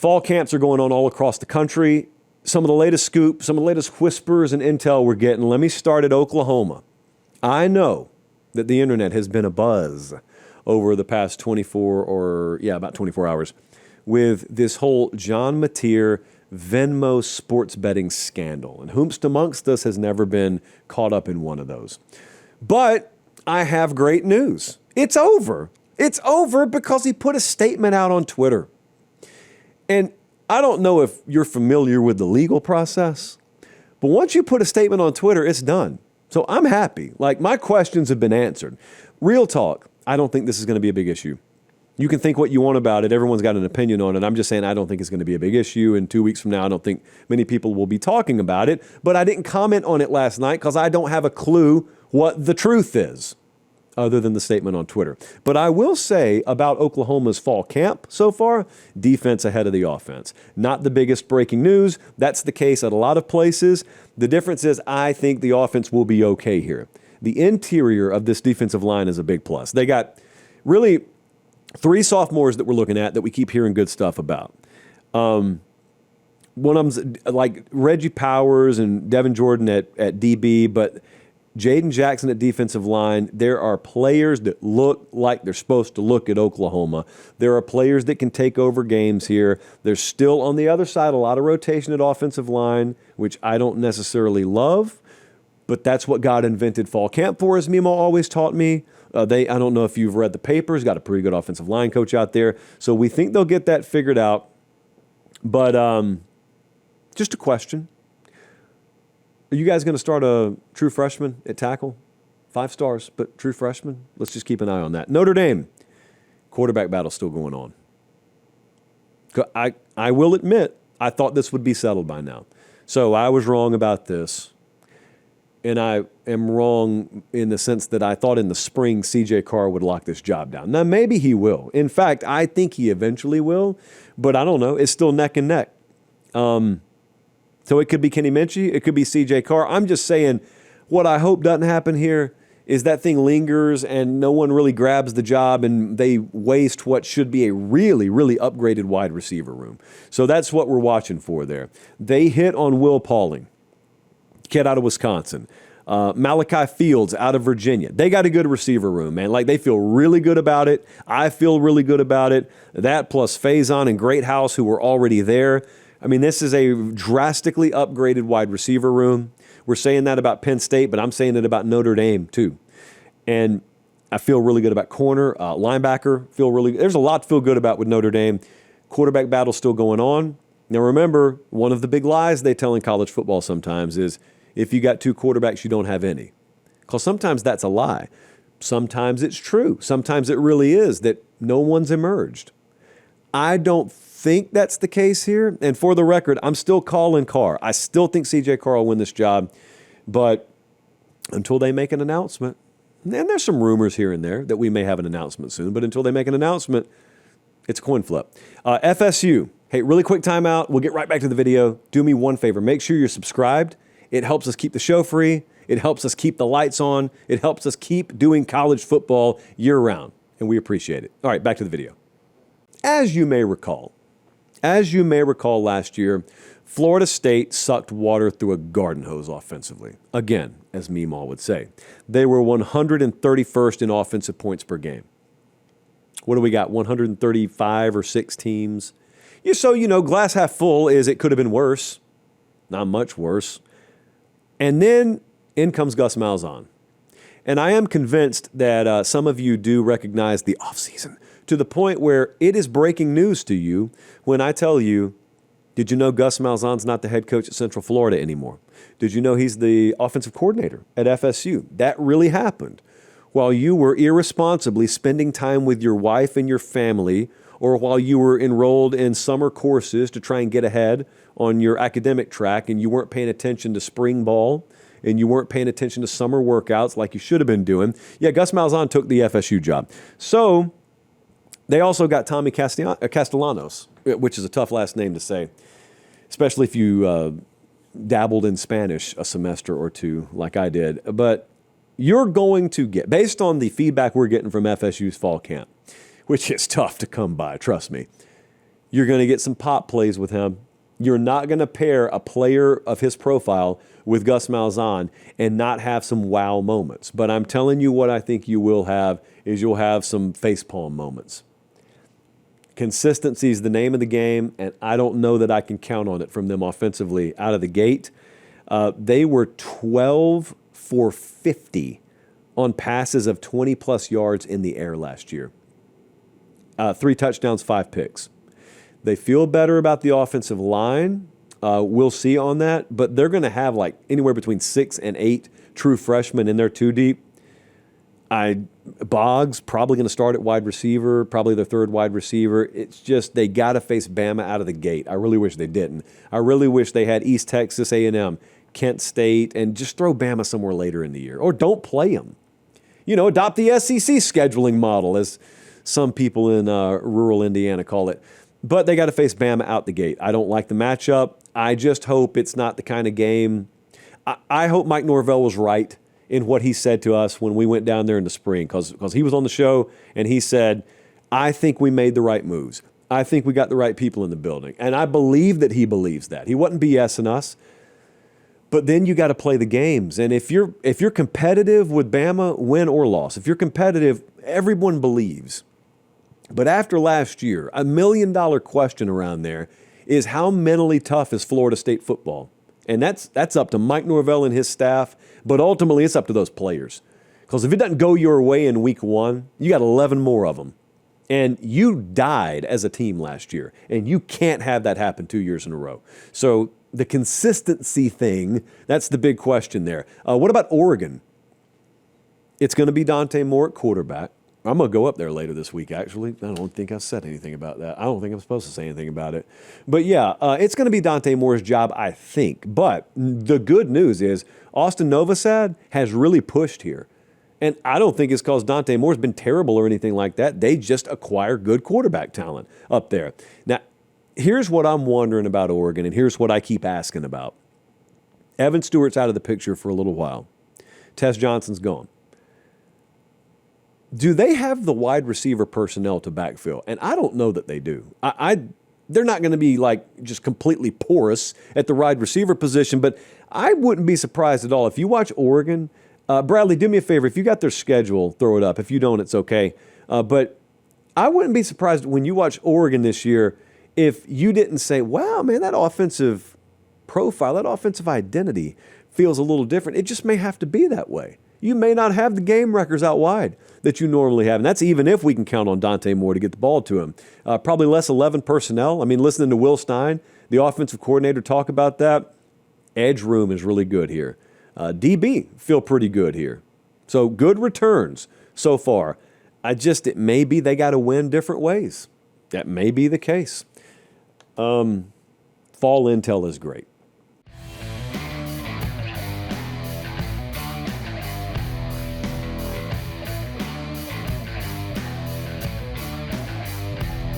Fall camps are going on all across the country. Some of the latest scoop, some of the latest whispers and intel we're getting. Let me start at Oklahoma. I know that the internet has been abuzz over the past about 24 hours with this whole John Mateer Venmo sports betting scandal. And whomst amongst us has never been caught up in one of those. But I have great news. It's over. It's over because he put a statement out on Twitter. And I don't know if you're familiar with the legal process, but once you put a statement on Twitter, it's done. So I'm happy. Like, my questions have been answered. Real talk, I don't think this is going to be a big issue. You can think what you want about it. Everyone's got an opinion on it. I'm just saying I don't think it's going to be a big issue. And 2 weeks from now, I don't think many people will be talking about it. But I didn't comment on it last night because I don't have a clue what the truth is, other than the statement on Twitter. But I will say about Oklahoma's fall camp so far, defense ahead of the offense. Not the biggest breaking news. That's the case at a lot of places. The difference is I think the offense will be okay here. The interior of this defensive line is a big plus. They got really 3 sophomores that we're looking at that we keep hearing good stuff about. One of them's like Reggie Powers and Devin Jordan at DB, but Jaden Jackson at defensive line. There are players that look like they're supposed to look at Oklahoma. There are players that can take over games here. There's still, on the other side, a lot of rotation at offensive line, which I don't necessarily love, but that's what God invented fall camp for, as Mimo always taught me. I don't know if you've read the papers, got a pretty good offensive line coach out there. So we think they'll get that figured out. But just a question. Are you guys going to start a true freshman at tackle? 5 stars, but true freshman? Let's just keep an eye on that. Notre Dame, quarterback battle still going on. I will admit, I thought this would be settled by now. So I was wrong about this. And I am wrong in the sense that I thought in the spring C.J. Carr would lock this job down. Now, maybe he will. In fact, I think he eventually will. But I don't know. It's still neck and neck. So it could be Kenny Minchie. It could be C.J. Carr. I'm just saying what I hope doesn't happen here is that thing lingers and no one really grabs the job and they waste what should be a really, really upgraded wide receiver room. So that's what we're watching for there. They hit on Will Pauling, kid out of Wisconsin. Malachi Fields out of Virginia. They got a good receiver room, man. Like, they feel really good about it. I feel really good about it. That plus Faison and Greathouse, who were already there. I mean, this is a drastically upgraded wide receiver room. We're saying that about Penn State, but I'm saying it about Notre Dame too. And I feel really good about corner, linebacker. There's a lot to feel good about with Notre Dame. Quarterback battle still going on. Now remember, one of the big lies they tell in college football sometimes is if you got 2 quarterbacks, you don't have any. Because sometimes that's a lie. Sometimes it's true. Sometimes it really is that no one's emerged. I don't think that's the case here. And for the record, I'm still calling Carr. I still think C.J. Carr will win this job. But until they make an announcement, and there's some rumors here and there that we may have an announcement soon, but until they make an announcement, it's a coin flip. FSU. Hey, really quick timeout. We'll get right back to the video. Do me one favor. Make sure you're subscribed. It helps us keep the show free. It helps us keep the lights on. It helps us keep doing college football year-round, and we appreciate it. All right, back to the video. As you may recall last year, Florida State sucked water through a garden hose offensively. Again, as Meemaw would say. They were 131st in offensive points per game. What do we got, 135 or 6 teams? Glass half full is it could have been worse. Not much worse. And then in comes Gus Malzahn. And I am convinced that some of you do recognize the offseason to the point where it is breaking news to you when I tell you, did you know Gus Malzahn's not the head coach at Central Florida anymore? Did you know he's the offensive coordinator at FSU? That really happened while you were irresponsibly spending time with your wife and your family, or while you were enrolled in summer courses to try and get ahead on your academic track and you weren't paying attention to spring ball and you weren't paying attention to summer workouts like you should have been doing. Yeah, Gus Malzahn took the FSU job. So they also got Tommy Castellanos, which is a tough last name to say, especially if you dabbled in Spanish a semester or two like I did. But you're going to get, based on the feedback we're getting from FSU's fall camp, which is tough to come by, trust me, You're going to get some pop plays with him. You're not going to pair a player of his profile with Gus Malzahn and not have some wow moments. But I'm telling you what I think you will have is you'll have some facepalm moments. Consistency is the name of the game, and I don't know that I can count on it from them offensively out of the gate. They were 12 for 50 on passes of 20-plus yards in the air last year. 3 touchdowns, 5 picks. They feel better about the offensive line. We'll see on that, but they're going to have like anywhere between 6 and 8 true freshmen in their 2 deep. Boggs probably going to start at wide receiver, probably their 3rd wide receiver. It's just they got to face Bama out of the gate. I really wish they didn't. I really wish they had East Texas A&M, Kent State, and just throw Bama somewhere later in the year. Or don't play them. Adopt the SEC scheduling model, as some people in rural Indiana call it. But they got to face Bama out the gate. I don't like the matchup. I just hope it's not the kind of game. I hope Mike Norvell was right in what he said to us when we went down there in the spring, because he was on the show and he said, I think we made the right moves. I think we got the right people in the building. And I believe that he believes that. He wasn't BSing us. But then you got to play the games. And if you're competitive with Bama, win or loss, if you're competitive, everyone believes. But after last year, $1 million question around there is how mentally tough is Florida State football? And that's up to Mike Norvell and his staff, but ultimately it's up to those players. Because if it doesn't go your way in week 1, you got 11 more of them. And you died as a team last year, and you can't have that happen 2 years in a row. So the consistency thing, that's the big question there. What about Oregon? It's going to be Dante Moore at quarterback. I'm going to go up there later this week, actually. I don't think I've said anything about that. I don't think I'm supposed to say anything about it. But, yeah, it's going to be Dante Moore's job, I think. But the good news is Austin Novosad has really pushed here. And I don't think it's because Dante Moore's been terrible or anything like that. They just acquire good quarterback talent up there. Now, here's what I'm wondering about Oregon, and here's what I keep asking about. Evan Stewart's out of the picture for a little while. Tess Johnson's gone. Do they have the wide receiver personnel to backfill? And I don't know that they do. They're not going to be like just completely porous at the wide receiver position, but I wouldn't be surprised at all. If you watch Oregon, Bradley, do me a favor. If you got their schedule, throw it up. If you don't, it's okay. But I wouldn't be surprised when you watch Oregon this year if you didn't say, wow, man, that offensive profile, that offensive identity feels a little different. It just may have to be that way. You may not have the game records out wide that you normally have. And that's even if we can count on Dante Moore to get the ball to him. Probably less 11 personnel. I mean, listening to Will Stein, the offensive coordinator, talk about that, edge room is really good here. DB feel pretty good here. So good returns so far. It may be they got to win different ways. That may be the case. Fall intel is great.